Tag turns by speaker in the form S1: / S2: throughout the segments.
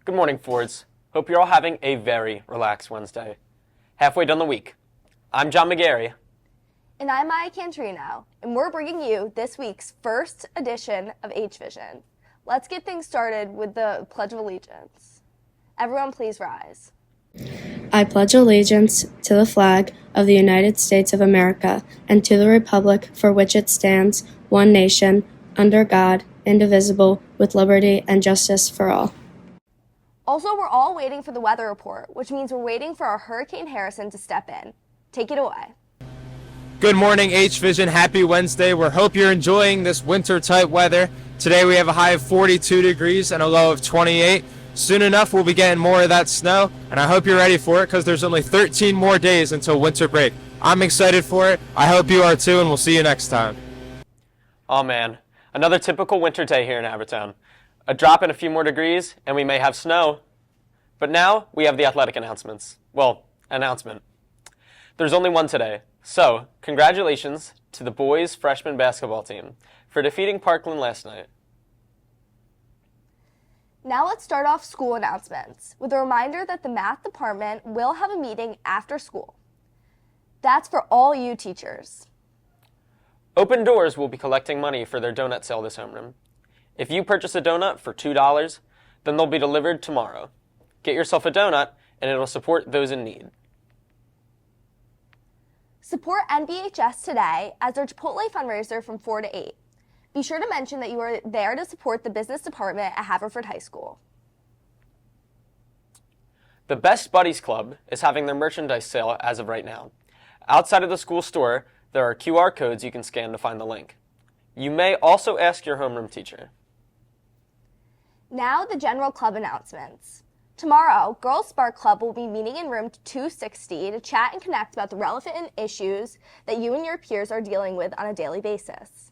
S1: Good morning, Fords. Hope you're all having a very relaxed Wednesday. Halfway done the week. I'm John McGarry.
S2: And I'm Maya Cantorino, and we're bringing you this week's first edition of H-Vision. Let's get things started with the Pledge of Allegiance. Everyone please rise.
S3: I pledge allegiance to the flag of the United States of America and to the republic for which it stands, one nation, under God, indivisible, with liberty and justice for all.
S2: Also, we're all waiting for the weather report, which means we're waiting for our Hurricane Harrison to step in. Take it away.
S4: Good morning, H-Vision. Happy Wednesday. We hope you're enjoying this winter-type weather. Today we have a high of 42 degrees and a low of 28. Soon enough, we'll be getting more of that snow, and I hope you're ready for it because there's only 13 more days until winter break. I'm excited for it. I hope you are too, and we'll see you next time.
S1: Oh man, another typical winter day here in Havertown. A drop in a few more degrees, and we may have snow. But now, we have the athletic announcements. Well, announcement. There's only one today. So, congratulations to the boys' freshman basketball team for defeating Parkland last night.
S2: Now let's start off school announcements with a reminder that the math department will have a meeting after school. That's for all you teachers.
S1: Open Doors will be collecting money for their donut sale this homeroom. If you purchase a donut for $2, then they'll be delivered tomorrow. Get yourself a donut, and it'll support those in need.
S2: Support NBHS today as their Chipotle fundraiser from 4 to 8. Be sure to mention that you are there to support the business department at Haverford High School.
S1: The Best Buddies Club is having their merchandise sale as of right now. Outside of the school store, there are QR codes you can scan to find the link. You may also ask your homeroom teacher.
S2: Now the general club announcements. Tomorrow, Girls Spark Club will be meeting in room 260 to chat and connect about the relevant issues that you and your peers are dealing with on a daily basis.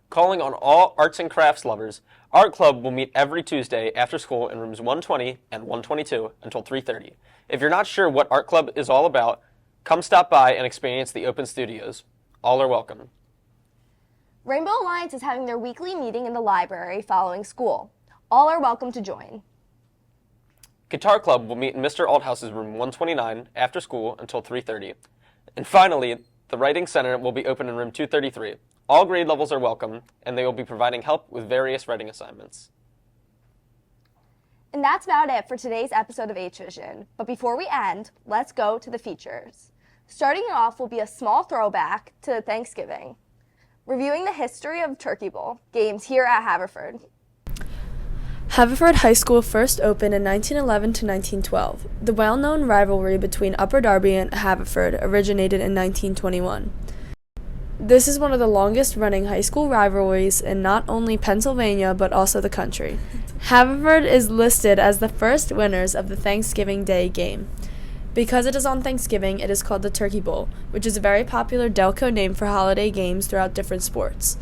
S1: Calling on all arts and crafts lovers, Art Club will meet every Tuesday after school in rooms 120 and 122 until 3:30. If you're not sure what Art Club is all about, come stop by and experience the open studios. All are welcome.
S2: Rainbow Alliance is having their weekly meeting in the library following school. All are welcome to join.
S1: Guitar Club will meet in Mr. Althouse's room 129 after school until 3:30. And finally, the Writing Center will be open in room 233. All grade levels are welcome, and they will be providing help with various writing assignments.
S2: And that's about it for today's episode of H-Vision. But before we end, let's go to the features. Starting off will be a small throwback to Thanksgiving, reviewing the history of Turkey Bowl games here at Haverford.
S5: Haverford High School first opened in 1911 to 1912. The well-known rivalry between Upper Darby and Haverford originated in 1921. This is one of the longest-running high school rivalries in not only Pennsylvania but also the country. Haverford is listed as the first winners of the Thanksgiving Day game. Because it is on Thanksgiving, it is called the Turkey Bowl, which is a very popular Delco name for holiday games throughout different sports.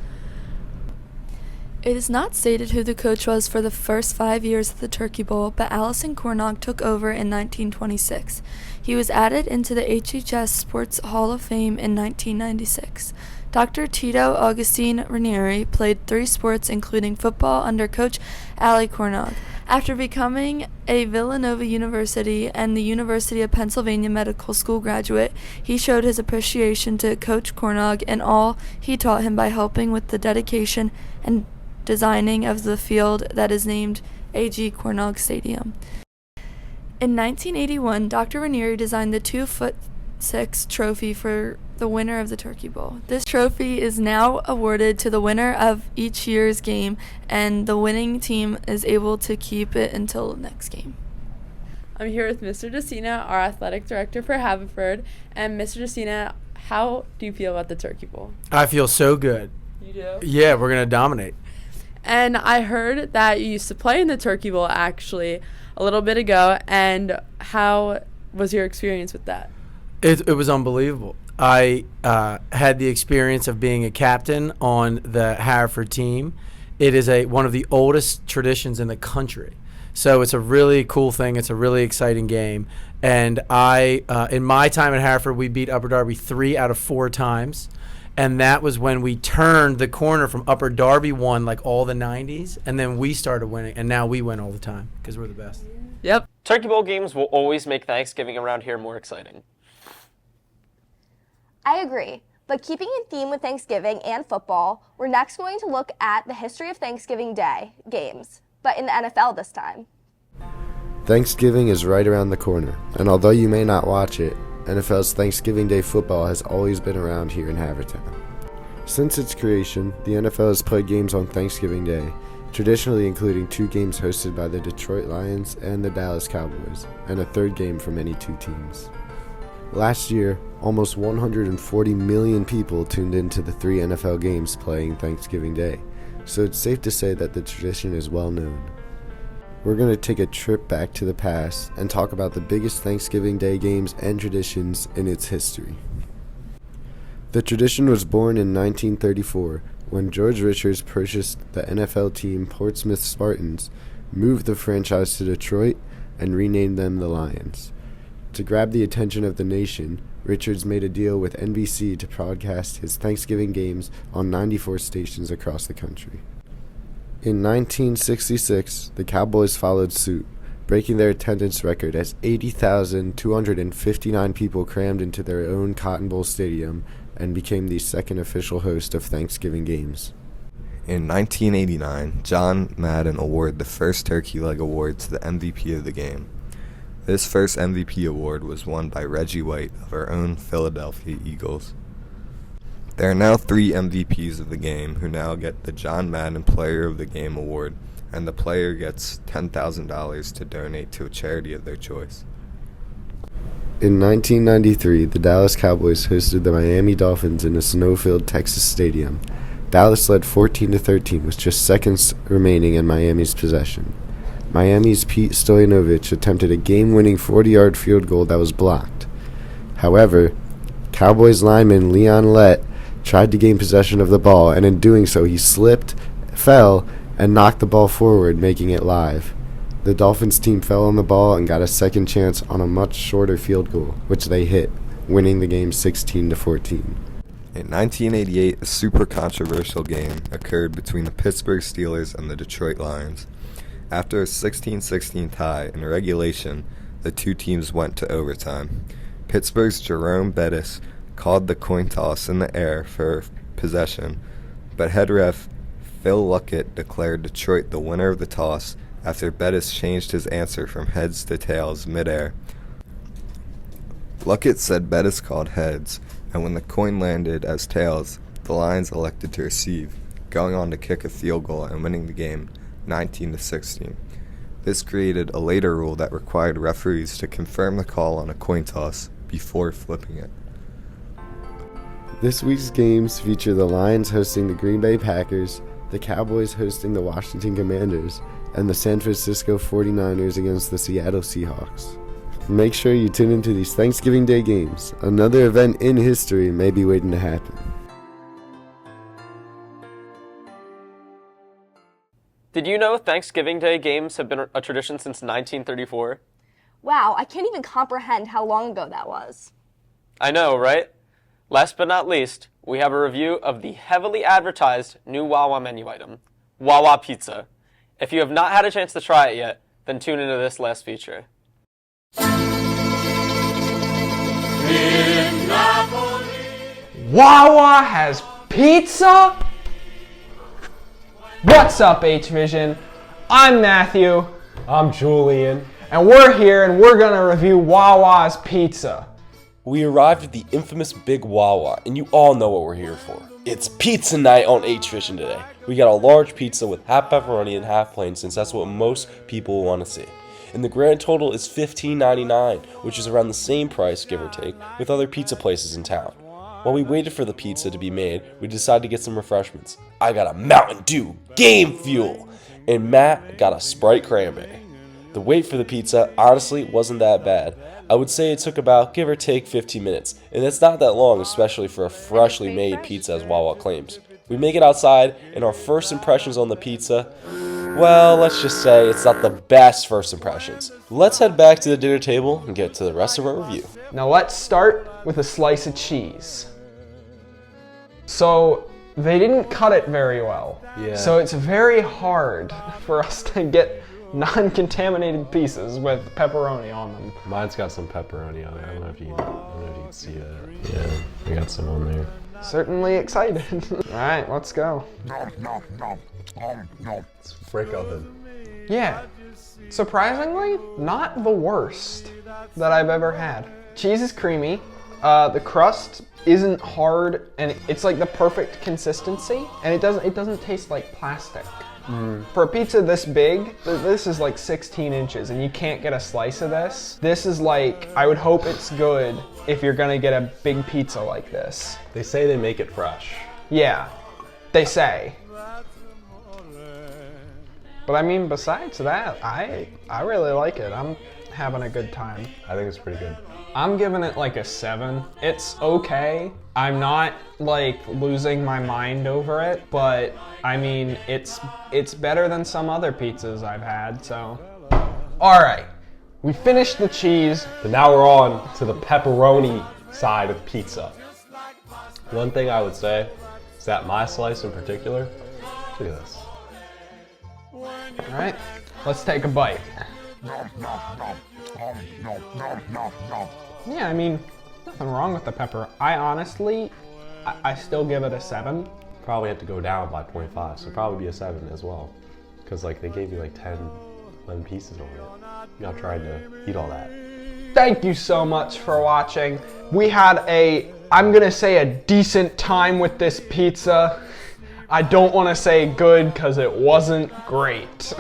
S5: It is not stated who the coach was for the first 5 years of the Turkey Bowl, but Allison Cornog took over in 1926. He was added into the HHS Sports Hall of Fame in 1996. Dr. Tito Augustine Ranieri played 3 sports, including football, under Coach Ali Cornog. After becoming a Villanova University and the University of Pennsylvania Medical School graduate, he showed his appreciation to Coach Cornog and all he taught him by helping with the dedication and designing of the field that is named A.G. Cornog Stadium. In 1981, Dr. Ranieri designed the 2'6" trophy for the winner of the Turkey Bowl. This trophy is now awarded to the winner of each year's game, and the winning team is able to keep it until the next game.
S6: I'm here with Mr. DeCina, our athletic director for Haverford. And Mr. DeCina, how do you feel about the Turkey Bowl?
S7: I feel so good.
S6: You do?
S7: Yeah, we're going to dominate.
S6: And I heard that you used to play in the Turkey Bowl actually a little bit ago, and how was your experience with that?
S7: It was unbelievable. I had the experience of being a captain on the Haverford team. It is one of the oldest traditions in the country. So it's a really cool thing. It's a really exciting game. And in my time at Haverford, we beat Upper Darby 3 out of 4 times. And that was when we turned the corner from Upper Darby won like all the 90s, and then we started winning, and now we win all the time because we're the best.
S6: Yep.
S1: Turkey Bowl games will always make Thanksgiving around here more exciting.
S2: I agree. But keeping in theme with Thanksgiving and football, we're next going to look at the history of Thanksgiving Day games, but in the NFL this time.
S8: Thanksgiving is right around the corner, and although you may not watch it, NFL's Thanksgiving Day football has always been around here in Havertown. Since its creation, the NFL has played games on Thanksgiving Day, traditionally including 2 games hosted by the Detroit Lions and the Dallas Cowboys, and a 3rd game from any 2 teams. Last year, almost 140 million people tuned into the 3 NFL games playing Thanksgiving Day, so it's safe to say that the tradition is well known. We're going to take a trip back to the past and talk about the biggest Thanksgiving Day games and traditions in its history. The tradition was born in 1934 when George Richards purchased the NFL team Portsmouth Spartans, moved the franchise to Detroit, and renamed them the Lions. To grab the attention of the nation, Richards made a deal with NBC to broadcast his Thanksgiving games on 94 stations across the country. In 1966, the Cowboys followed suit, breaking their attendance record as 80,259 people crammed into their own Cotton Bowl stadium and became the second official host of Thanksgiving games.
S9: In 1989, John Madden awarded the first Turkey Leg Award to the MVP of the game. This first MVP award was won by Reggie White of our own Philadelphia Eagles. There are now 3 MVPs of the game who now get the John Madden Player of the Game award, and the player gets $10,000 to donate to a charity of their choice.
S8: In 1993, the Dallas Cowboys hosted the Miami Dolphins in a snow-filled Texas stadium. Dallas led 14-13 with just seconds remaining in Miami's possession. Miami's Pete Stoyanovich attempted a game-winning 40-yard field goal that was blocked. However, Cowboys lineman Leon Lett tried to gain possession of the ball, and in doing so he slipped, fell, and knocked the ball forward, making it live. The Dolphins team fell on the ball and got a second chance on a much shorter field goal, which they hit, winning the game 16-14.
S9: In 1988, a super controversial game occurred between the Pittsburgh Steelers and the Detroit Lions. After a 16-16 tie in regulation, the 2 teams went to overtime. Pittsburgh's Jerome Bettis called the coin toss in the air for possession, but head ref Phil Luckett declared Detroit the winner of the toss after Bettis changed his answer from heads to tails midair. Luckett said Bettis called heads, and when the coin landed as tails, the Lions elected to receive, going on to kick a field goal and winning the game 19-16. This created a later rule that required referees to confirm the call on a coin toss before flipping it.
S8: This week's games feature the Lions hosting the Green Bay Packers, the Cowboys hosting the Washington Commanders, and the San Francisco 49ers against the Seattle Seahawks. Make sure you tune into these Thanksgiving Day games. Another event in history may be waiting to happen.
S1: Did you know Thanksgiving Day games have been a tradition since 1934?
S2: Wow, I can't even comprehend how long ago that was.
S1: I know, right? Last but not least, we have a review of the heavily advertised new Wawa menu item, Wawa Pizza. If you have not had a chance to try it yet, then tune into this last feature.
S10: Wawa has pizza? What's up, H-Vision? I'm Matthew.
S11: I'm Julian.
S10: And we're here and we're gonna review Wawa's pizza.
S11: We arrived at the infamous Big Wawa, and you all know what we're here for. It's pizza night on H-Vision today. We got a large pizza with half pepperoni and half plain, since that's what most people want to see. And the grand total is $15.99, which is around the same price, give or take, with other pizza places in town. While we waited for the pizza to be made, we decided to get some refreshments. I got a Mountain Dew Game Fuel, and Matt got a Sprite Cranberry. The wait for the pizza honestly wasn't that bad. I would say it took about, give or take, 15 minutes, and that's not that long, especially for a freshly made pizza, as Wawa claims. We make it outside, and our first impressions on the pizza, well, let's just say it's not the best first impressions. Let's head back to the dinner table and get to the rest of our review.
S10: Now let's start with a slice of cheese. So they didn't cut it very well.
S11: Yeah.
S10: So it's very hard for us to get non-contaminated pieces with pepperoni on them.
S11: Mine's got some pepperoni on it. I don't know if you can see that. Yeah, I got some on there.
S10: Certainly excited. All right, let's go.
S11: It's frick oven.
S10: Yeah, surprisingly, not the worst that I've ever had. Cheese is creamy. The crust isn't hard, and it's like the perfect consistency, and it doesn't taste like plastic. For a pizza this big, this is like 16 inches, and you can't get a slice of this. This is like, I would hope it's good if you're gonna get a big pizza like this.
S11: They say they make it fresh.
S10: Yeah, they say. But I mean, besides that, I really like it. I'm having a good time.
S11: I think it's pretty good.
S10: I'm giving it like a 7. It's okay. I'm not like losing my mind over it, but I mean, it's better than some other pizzas I've had, so. All right, we finished the cheese.
S11: But now we're on to the pepperoni side of pizza. One thing I would say is that my slice in particular, look at this.
S10: All right, let's take a bite. Yeah, I mean, nothing wrong with the pepper. I honestly, I still give it a 7.
S11: Probably have to go down by 0.5, so probably be a 7 as well. Because like they gave you like 11 pieces on it. You're not trying to eat all that.
S10: Thank you so much for watching. We had I'm gonna say a decent time with this pizza. I don't want to say good because it wasn't great.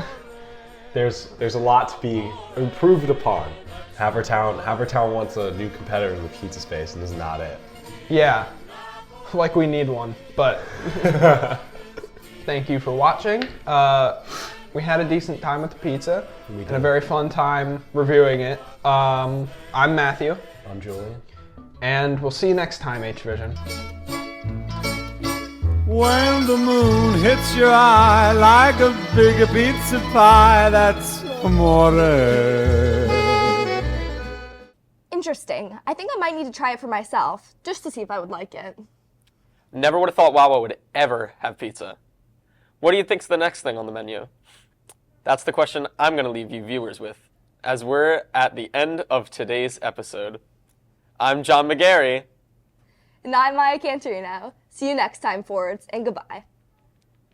S11: There's a lot to be improved upon. Havertown wants a new competitor in the pizza space, and this is not it.
S10: Yeah, like we need one, but thank you for watching. We had a decent time with the pizza and a very fun time reviewing it. I'm Matthew.
S11: I'm Julian.
S10: And we'll see you next time, H-Vision.
S12: When the moon hits your eye like a big pizza pie, that's amore.
S2: Interesting. I think I might need to try it for myself, just to see if I would like it.
S1: Never would have thought Wawa would ever have pizza. What do you think's the next thing on the menu? That's the question I'm going to leave you viewers with, as we're at the end of today's episode. I'm John McGarry.
S2: And I'm Maya Cantorino. See you next time, forwards, and goodbye.